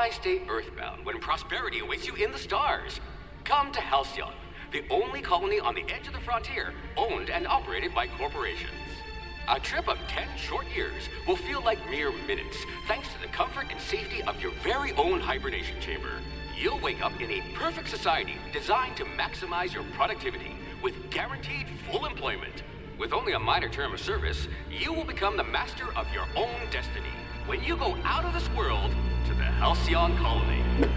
Why stay earthbound when prosperity awaits you in the stars? Come to Halcyon, the only colony on the edge of the frontier, owned and operated by corporations. A trip of 10 short years will feel like mere minutes, thanks to the comfort and safety of your very own hibernation chamber. You'll wake up in a perfect society designed to maximize your productivity, with guaranteed full employment. With only a minor term of service, you will become the master of your own destiny when you go out of this world to the Halcyon colony.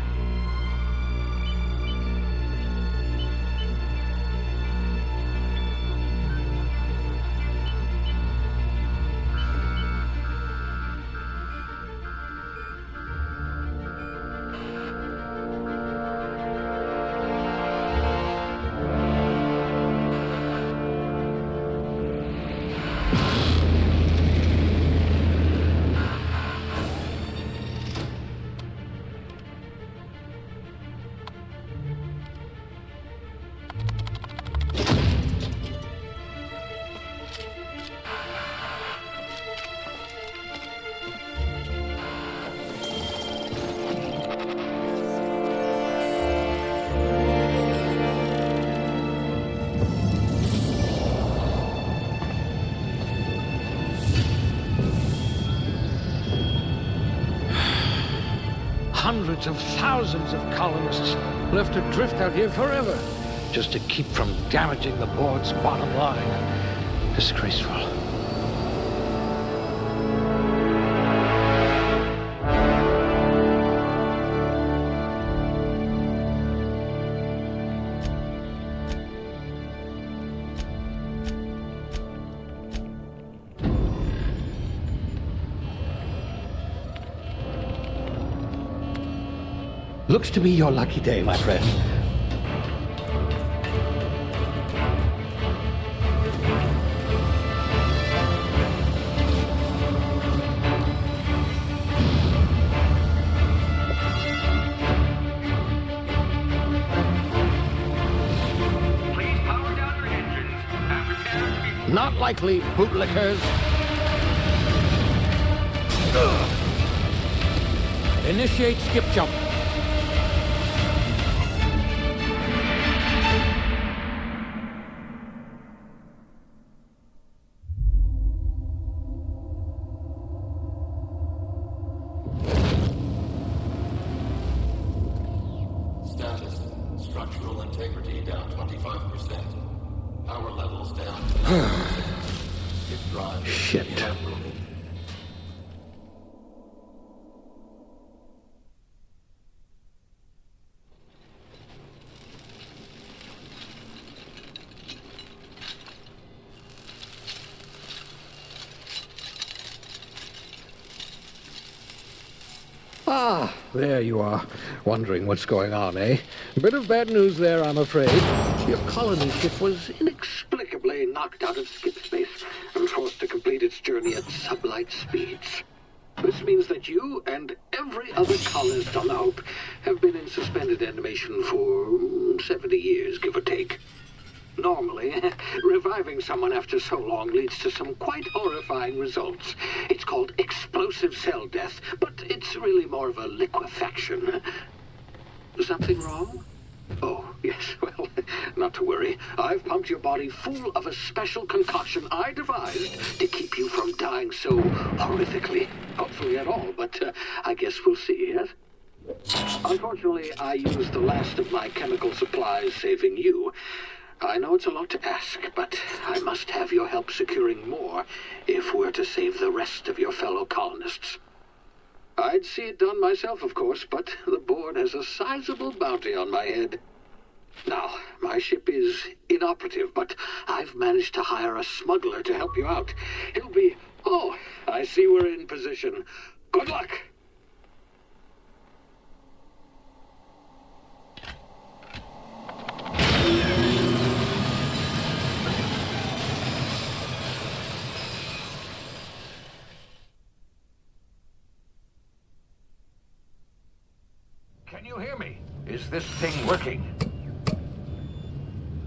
Hundreds of thousands of colonists left adrift out here forever, just to keep from damaging the board's bottom line. Disgraceful. Looks to be your lucky day, my friend. Please power down your engines and prepare to be... Not likely, bootlickers. Initiate skip jump. Status. Structural integrity down 25%. Power levels down. Skip drive. Shit. Ah, there you are. Wondering what's going on, eh? Bit of bad news there, I'm afraid. Your colony ship was inexplicably knocked out of skip space and forced to complete its journey at sublight speeds. This means that you and every other colonist on the Hope have been in suspended animation for 70 years, give or take. Normally, reviving someone after so long leads to some quite horrifying results. It's called explosive cell death, but it's really more of a liquefaction. Something wrong? Oh, yes, well, not to worry. I've pumped your body full of a special concoction I devised to keep you from dying so horrifically. Hopefully at all, but I guess we'll see, yes? Unfortunately, I used the last of my chemical supplies saving you. I know it's a lot to ask, but I must have your help securing more if we're to save the rest of your fellow colonists. I'd see it done myself, of course, but the board has a sizable bounty on my head. Now, my ship is inoperative, but I've managed to hire a smuggler to help you out. He'll be... Oh, I see we're in position. Good luck! Can you hear me? Is this thing working?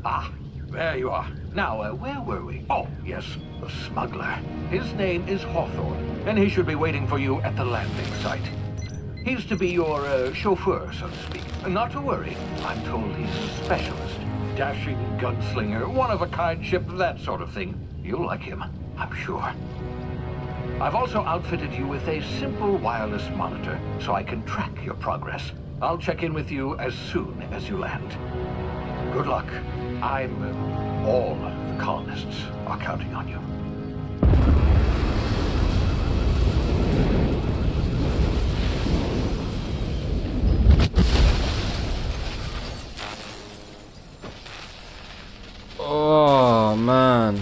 Ah, there you are. Now, where were we? Oh, yes, the smuggler. His name is Hawthorne, and he should be waiting for you at the landing site. He's to be your chauffeur, so to speak. Not to worry. I'm told he's a specialist. Dashing gunslinger, one-of-a-kind ship, that sort of thing. You'll like him, I'm sure. I've also outfitted you with a simple wireless monitor, so I can track your progress. I'll check in with you as soon as you land. Good luck. All the colonists are counting on you. Oh man,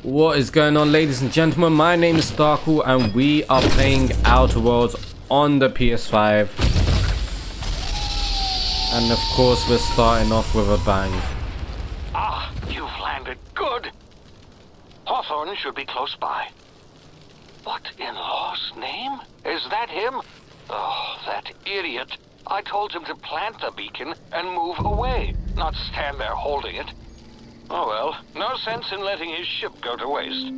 what is going on, ladies and gentlemen? My name is Starkle and we are playing Outer Worlds on the PS5, and of course we're starting off with a bang. Ah, you've landed. Good. Hawthorne should be close by. What in law's name? Is that him? Oh, that idiot. I told him to plant the beacon and move away, not stand there holding it. Oh well, no sense in letting his ship go to waste.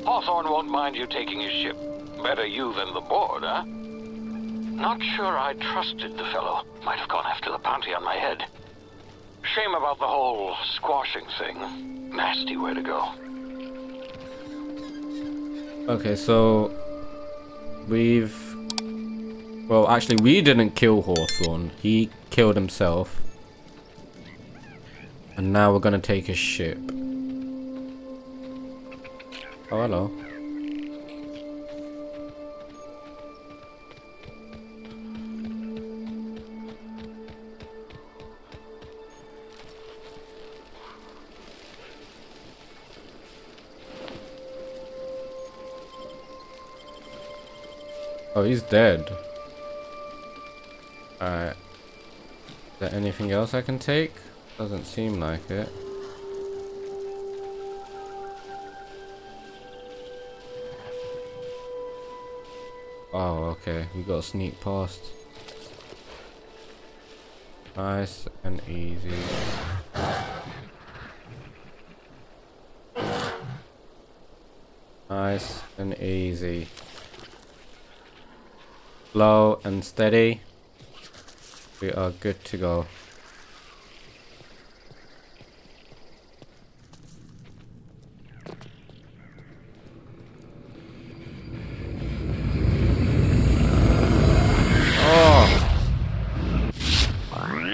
Hawthorne won't mind you taking his ship. Better you than the board, huh? Not sure I trusted the fellow. Might have gone after the bounty on my head. Shame about the whole squashing thing. Nasty way to go. Okay, so well, actually we didn't kill Hawthorne. He killed himself. And now we're gonna take his ship. Oh, hello. Oh, he's dead. Alright. Is there anything else I can take? Doesn't seem like it. Oh, okay. We got to sneak past. Nice and easy. Nice and easy. Slow and steady. We are good to go.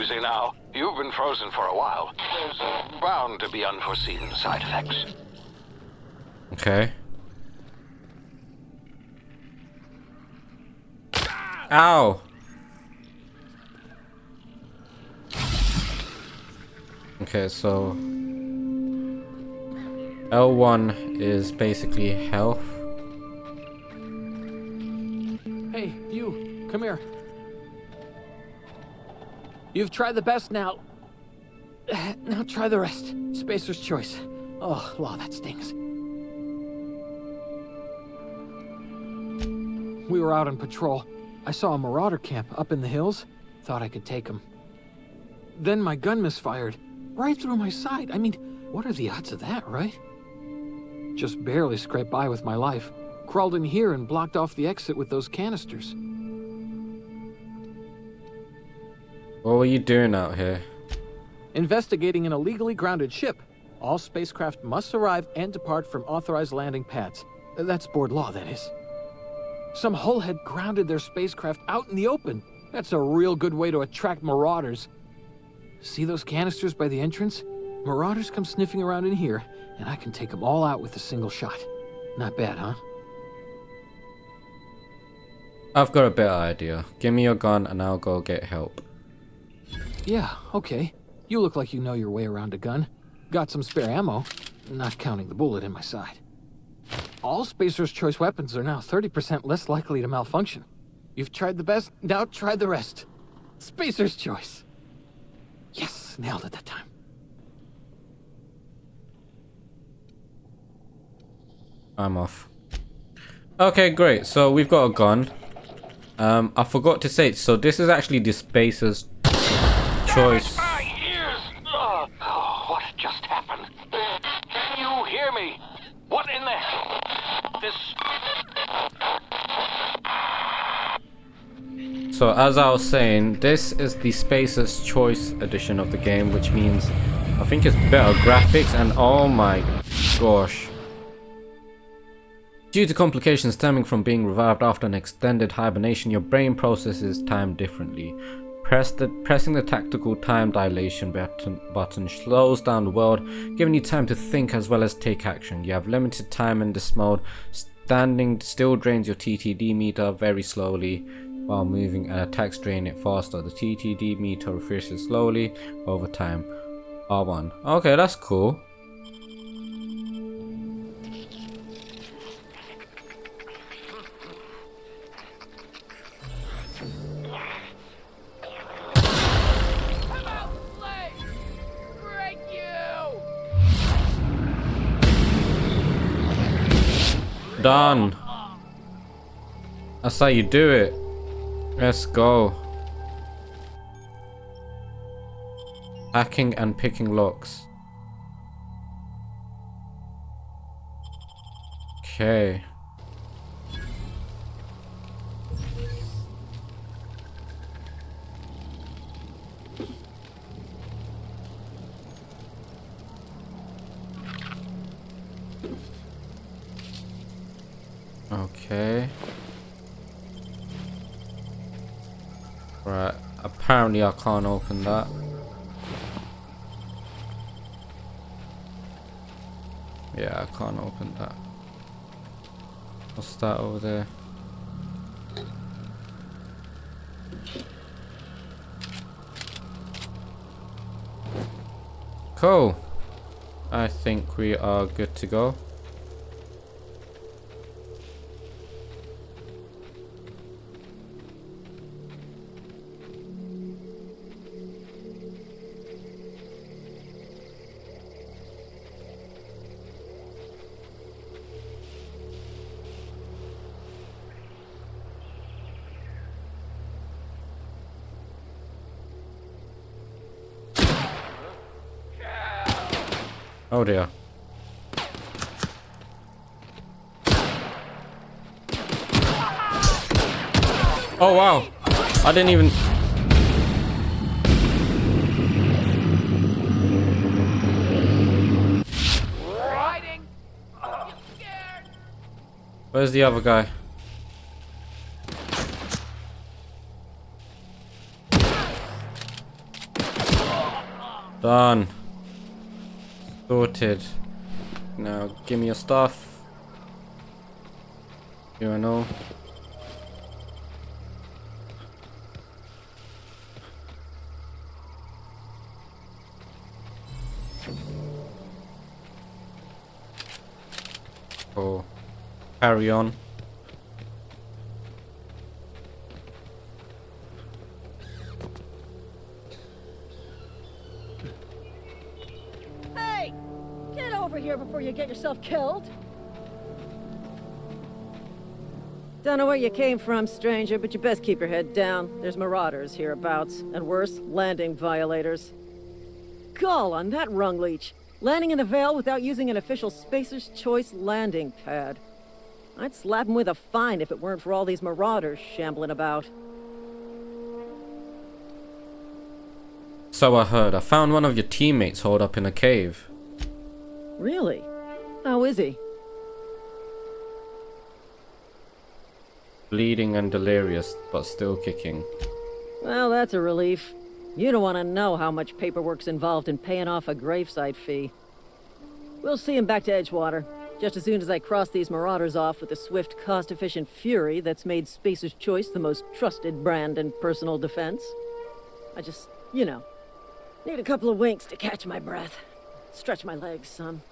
Easy now. You've been frozen for a while. There's bound to be unforeseen side effects. Okay. Ow! Okay, so L1 is basically health. Hey, you, come here. You've tried the best now. Now try the rest. Spacer's choice. Oh, law, that stings. We were out on patrol. I saw a marauder camp up in the hills. Thought I could take him. Then my gun misfired. Right through my side. I mean, what are the odds of that, right? Just barely scraped by with my life. Crawled in here and blocked off the exit with those canisters. What were you doing out here? Investigating an illegally grounded ship. All spacecraft must arrive and depart from authorized landing pads. That's board law, that is. Some hull had grounded their spacecraft out in the open. That's a real good way to attract marauders. See those canisters by the entrance? Marauders come sniffing around in here, and I can take them all out with a single shot. Not bad, huh? I've got a better idea. Give me your gun and I'll go get help. Yeah, okay. You look like you know your way around a gun. Got some spare ammo, not counting the bullet in my side. All Spacer's choice weapons are now 30% less likely to malfunction. You've tried the best, now try the rest. Spacer's choice. Yes, nailed it that time. I'm off. Okay, great. So we've got a gun. I forgot to say, so this is actually the Spacer's choice. My ears! Oh, what just happened? Can you hear me? What in the hell? This... So as I was saying, this is the Spacer's Choice edition of the game, which means I think it's better graphics and oh my gosh. Due to complications stemming from being revived after an extended hibernation, your brain processes time differently. Pressing the tactical time dilation button slows down the world, giving you time to think as well as take action. You have limited time in this mode. Standing still drains your TTD meter very slowly, while moving and attacks drain it faster. The TTD meter refreshes slowly over time. R1. Okay, that's cool. Done. That's how you do it. Let's go. Hacking and picking locks. Okay. Okay. Right. Apparently I can't open that. Yeah, I can't open that. What's that over there? Cool. I think we are good to go. Oh dear. Oh wow. I didn't even... Where's the other guy? Done. Sorted. Now give me your stuff. Here I know. Oh, carry on. Hey! Get over here before you get yourself killed! Don't know where you came from, stranger, but you best keep your head down. There's marauders hereabouts, and worse, landing violators. Gall on that rung leech! Landing in the Vale without using an official Spacer's Choice landing pad. I'd slap him with a fine if it weren't for all these marauders shambling about. So I heard. I found one of your teammates holed up in a cave. Really? How is he? Bleeding and delirious, but still kicking. Well, that's a relief. You don't want to know how much paperwork's involved in paying off a gravesite fee. We'll see him back to Edgewater, just as soon as I cross these marauders off with the swift, cost-efficient fury that's made Spacer's Choice the most trusted brand in personal defense. I just, you know, need a couple of winks to catch my breath. Stretch my legs some.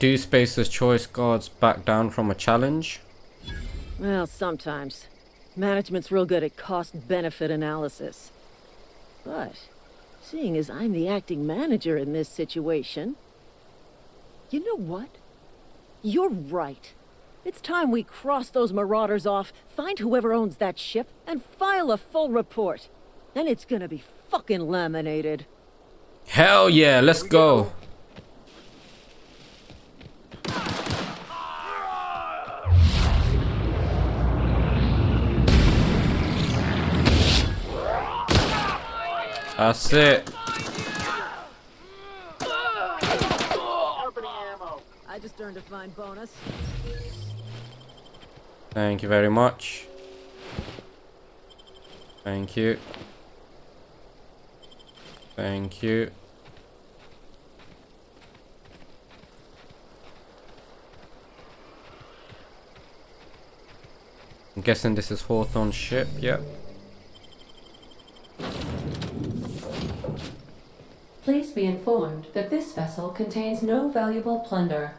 Do Spacer's Choice guards back down from a challenge? Well, sometimes. Management's real good at cost-benefit analysis. But, seeing as I'm the acting manager in this situation... You know what? You're right. It's time we cross those marauders off, find whoever owns that ship, and file a full report. Then it's gonna be fucking laminated. Hell yeah, let's go. That's it. I just earned a fine bonus. Thank you very much. Thank you. Thank you. I'm guessing this is Hawthorne's ship, yep. Please be informed that this vessel contains no valuable plunder.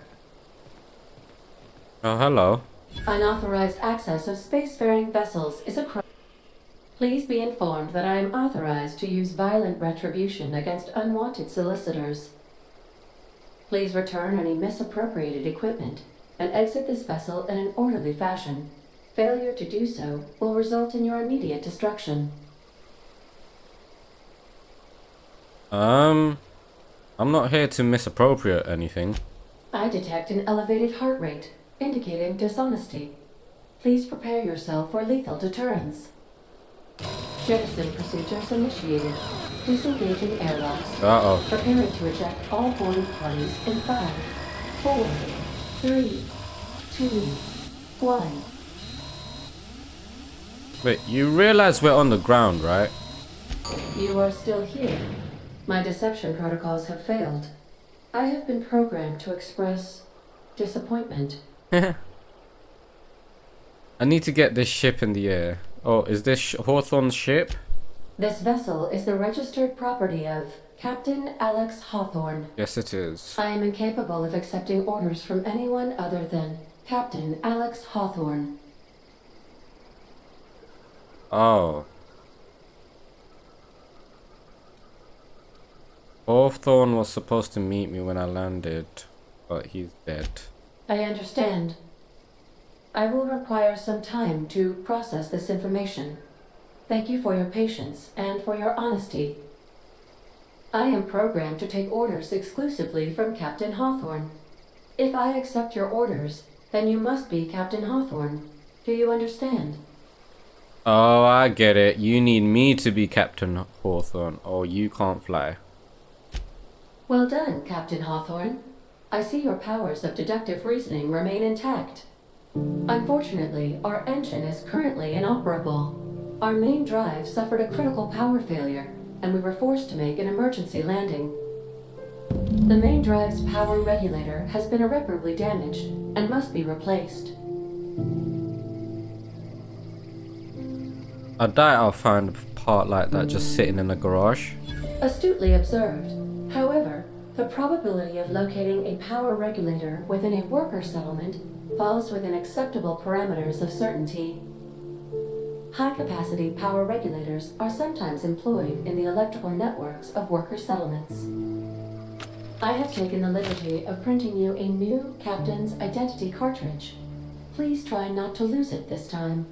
Oh, hello. Unauthorized access of spacefaring vessels is a crime. Please be informed that I am authorized to use violent retribution against unwanted solicitors. Please return any misappropriated equipment and exit this vessel in an orderly fashion. Failure to do so will result in your immediate destruction. I'm not here to misappropriate anything. I detect an elevated heart rate, indicating dishonesty. Please prepare yourself for lethal deterrence. Jettison procedures initiated. Disengaging airlocks. Uh-oh. Preparing to eject all boarding parties in 5, 4, 3, 2, 1. Wait, you realize we're on the ground, right? You are still here. My deception protocols have failed. I have been programmed to express disappointment. I need to get this ship in the air. Oh, is this Hawthorne's ship? This vessel is the registered property of Captain Alex Hawthorne. Yes, it is. I am incapable of accepting orders from anyone other than Captain Alex Hawthorne. Oh. Hawthorne was supposed to meet me when I landed, but he's dead. I understand. I will require some time to process this information. Thank you for your patience and for your honesty. I am programmed to take orders exclusively from Captain Hawthorne. If I accept your orders, then you must be Captain Hawthorne. Do you understand? Oh, I get it. You need me to be Captain Hawthorne, or you can't fly. Well done, Captain Hawthorne. I see your powers of deductive reasoning remain intact. Unfortunately, our engine is currently inoperable. Our main drive suffered a critical power failure, and we were forced to make an emergency landing. The main drive's power regulator has been irreparably damaged and must be replaced. I doubt I'll find a part like that just sitting in a garage. Astutely observed. However, the probability of locating a power regulator within a worker settlement falls within acceptable parameters of certainty. High-capacity power regulators are sometimes employed in the electrical networks of worker settlements. I have taken the liberty of printing you a new Captain's Identity cartridge. Please try not to lose it this time.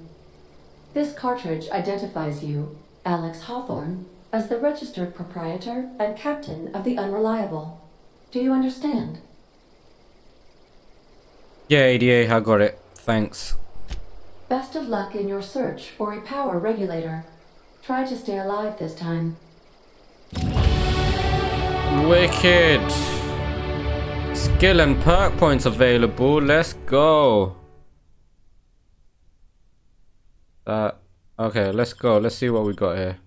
This cartridge identifies you, Alex Hawthorne, as the registered proprietor and captain of the Unreliable. Do you understand? Yeah, ADA, I got it. Thanks. Best of luck in your search for a power regulator. Try to stay alive this time. Wicked. Skill and perk points available. Let's go. Okay, let's go. Let's see what we got here.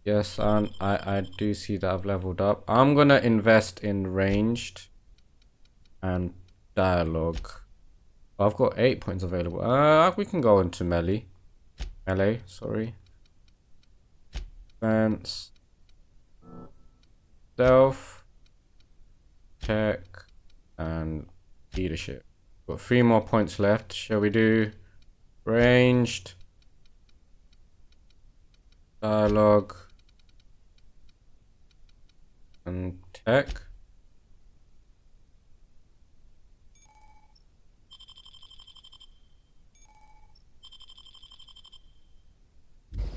Yes, I do see that I've leveled up. I'm gonna invest in ranged and dialogue. I've got 8 points available. We can go into melee. Sorry. Defense. Stealth. Tech. And leadership. Got 3 more points left. Shall we do ranged? Dialogue. And tech.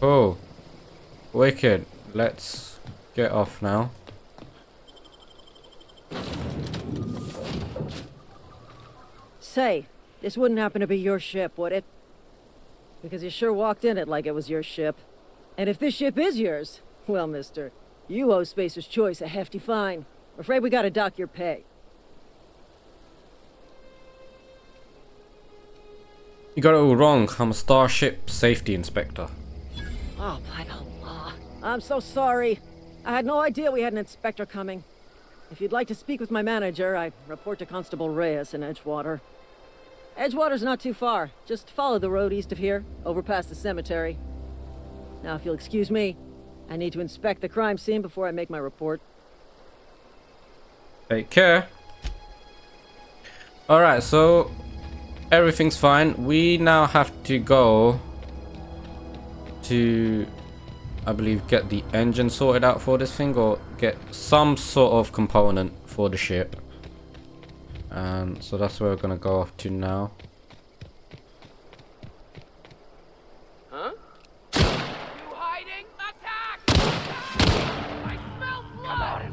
Oh, wicked. Let's get off now. Say, this wouldn't happen to be your ship, would it? Because you sure walked in it like it was your ship. And if this ship is yours, Well, mister, you owe Spacer's Choice a hefty fine. I'm afraid we gotta dock your pay. You got it all wrong. I'm a Starship Safety Inspector. Oh, by the law. I'm so sorry. I had no idea we had an inspector coming. If you'd like to speak with my manager, I report to Constable Reyes in Edgewater. Edgewater's not too far. Just follow the road east of here, over past the cemetery. Now, if you'll excuse me, I need to inspect the crime scene before I make my report. Take care. Alright, so everything's fine. We now have to go to, I believe, get the engine sorted out for this thing, or get some sort of component for the ship. And so that's where we're gonna go off to now. Huh? You hiding? Attack! I smell blood!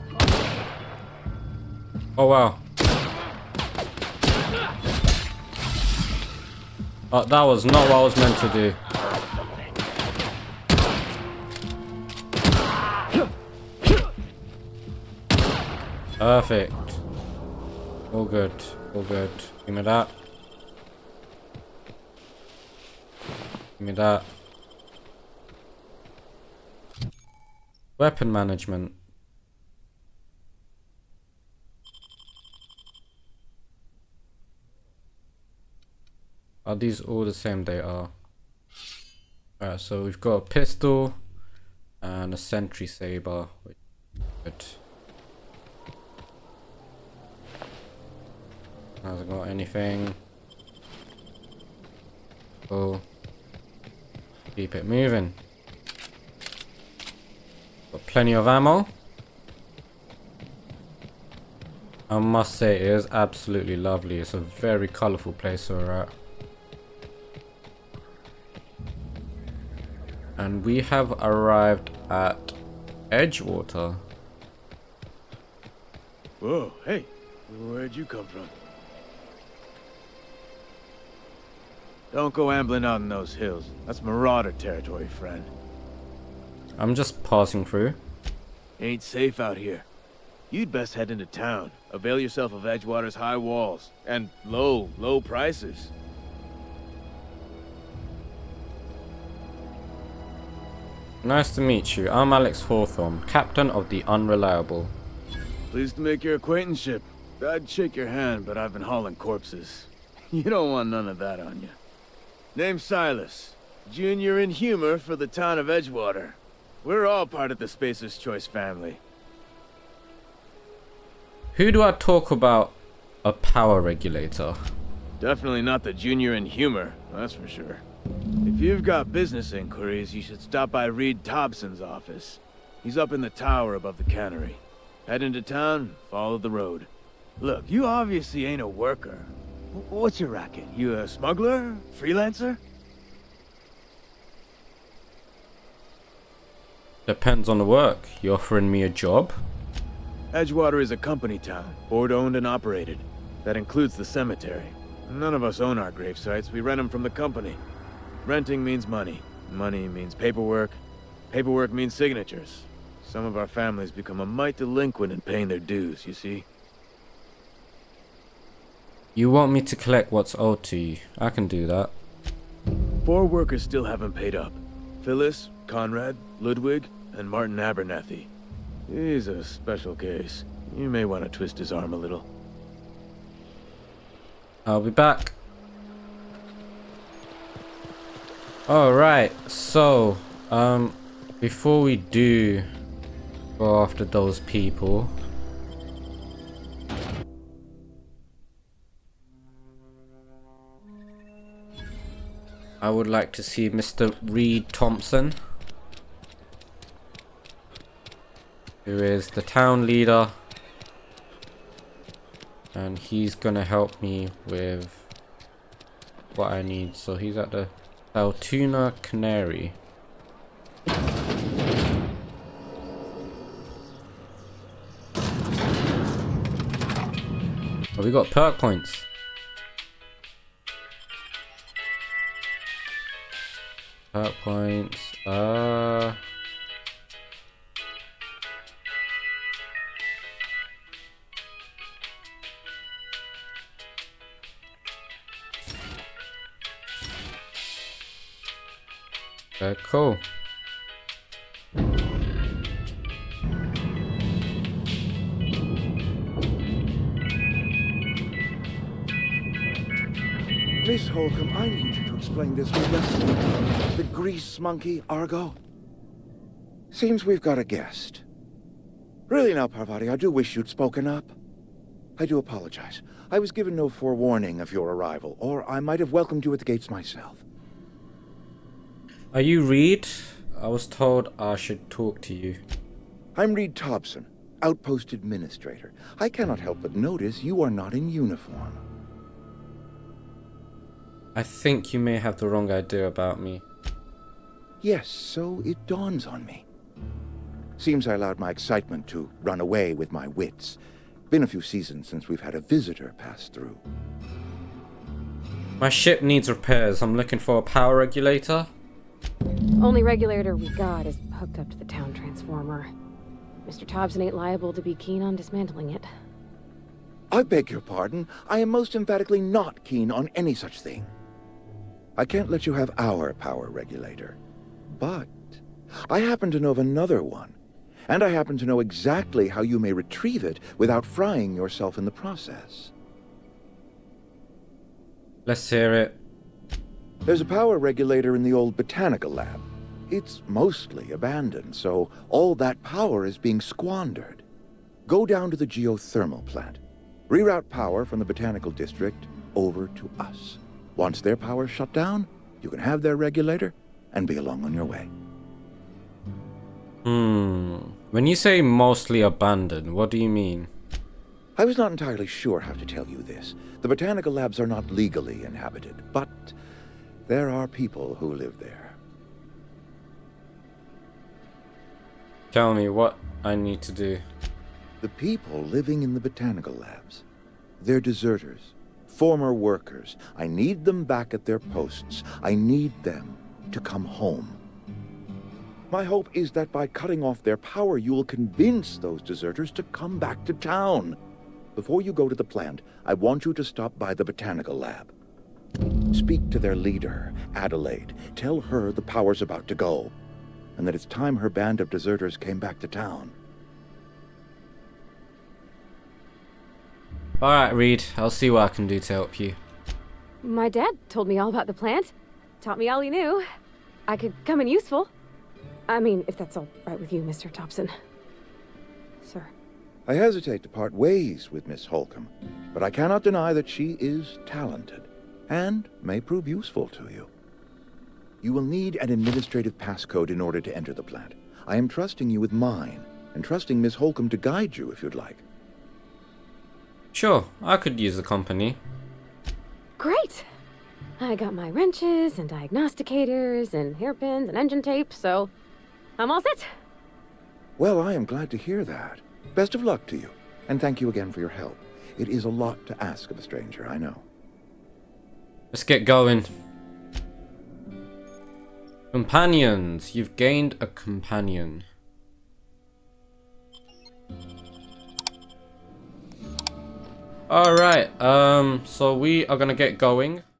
Oh wow. Oh, that was not what I was meant to do. Perfect. All good. All good. Give me that. Give me that. Weapon management. Are these all the same? They are. Alright, so we've got a pistol and a sentry saber. Good. Hasn't got anything. Oh. Keep it moving. Got plenty of ammo. I must say it is absolutely lovely. It's a very colourful place we're at. And we have arrived at Edgewater. Whoa, hey, where'd you come from? Don't go ambling out in those hills. That's marauder territory, friend. I'm just passing through. Ain't safe out here. You'd best head into town. Avail yourself of Edgewater's high walls and low prices. Nice to meet you. I'm Alex Hawthorne, captain of the Unreliable. Pleased to make your acquaintanceship. I'd shake your hand, but I've been hauling corpses. You don't want none of that on you. Name's Silas. Junior in humor for the town of Edgewater. We're all part of the Spacer's Choice family. Who do I talk about? A power regulator. Definitely not the junior in humor, that's for sure. If you've got business inquiries, you should stop by Reed Thompson's office. He's up in the tower above the cannery. Head into town, follow the road. Look, you obviously ain't a worker. What's your racket? You a smuggler? Freelancer? Depends on the work. You offering me a job? Edgewater is a company town, board-owned and operated. That includes the cemetery. None of us own our grave sites, we rent them from the company. Renting means money. Money means paperwork. Paperwork means signatures. Some of our families become a mite delinquent in paying their dues, you see? You want me to collect what's owed to you? I can do that. 4 workers still haven't paid up. Phyllis, Conrad, Ludwig, and Martin Abernathy. He's a special case. You may want to twist his arm a little. I'll be back. Alright, so, before we do go after those people, I would like to see Mr. Reed Thompson, who is the town leader, and he's gonna help me with what I need. So he's at the Altoona Cannery. Oh, we got perk points. Perk points. Cool. Miss Holcomb, I need you to explain this with the grease monkey, Argo. Seems we've got a guest. Really now, Parvati, I do wish you'd spoken up. I do apologize. I was given no forewarning of your arrival, or I might have welcomed you at the gates myself. Are you Reed? I was told I should talk to you. I'm Reed Thompson, Outpost Administrator. I cannot help but notice you are not in uniform. I think you may have the wrong idea about me. Yes, so it dawns on me. Seems I allowed my excitement to run away with my wits. Been a few seasons since we've had a visitor pass through. My ship needs repairs. I'm looking for a power regulator. Only regulator we got is hooked up to the town transformer. Mr. Thompson ain't liable to be keen on dismantling it. I beg your pardon. I am most emphatically not keen on any such thing. I can't let you have our power regulator. But I happen to know of another one. And I happen to know exactly how you may retrieve it without frying yourself in the process. Let's hear it. There's a power regulator in the old botanical lab. It's mostly abandoned, so all that power is being squandered. Go down to the geothermal plant. Reroute power from the botanical district over to us. Once their power's shut down, you can have their regulator and be along on your way. When you say mostly abandoned, what do you mean? I was not entirely sure how to tell you this. The botanical labs are not legally inhabited, but there are people who live there. Tell me what I need to do. The people living in the botanical labs. They're deserters, former workers. I need them back at their posts. I need them to come home. My hope is that by cutting off their power, you will convince those deserters to come back to town. Before you go to the plant, I want you to stop by the botanical lab. Speak to their leader, Adelaide. Tell her the power's about to go, and that it's time her band of deserters came back to town. Alright, Reed. I'll see what I can do to help you. My dad told me all about the plant. Taught me all he knew. I could come in useful. I mean, if that's all right with you, Mr. Thompson. Sir. I hesitate to part ways with Miss Holcomb, but I cannot deny that she is talented, and may prove useful to you. You will need an administrative passcode in order to enter the plant. I am trusting you with mine, and trusting Miss Holcomb to guide you if you'd like. Sure, I could use the company. Great! I got my wrenches and diagnosticators and hairpins and engine tape, so I'm all set. Well, I am glad to hear that. Best of luck to you, and thank you again for your help. It is a lot to ask of a stranger, I know. Let's get going. Companions. You've gained a companion. Alright, so we are gonna get going.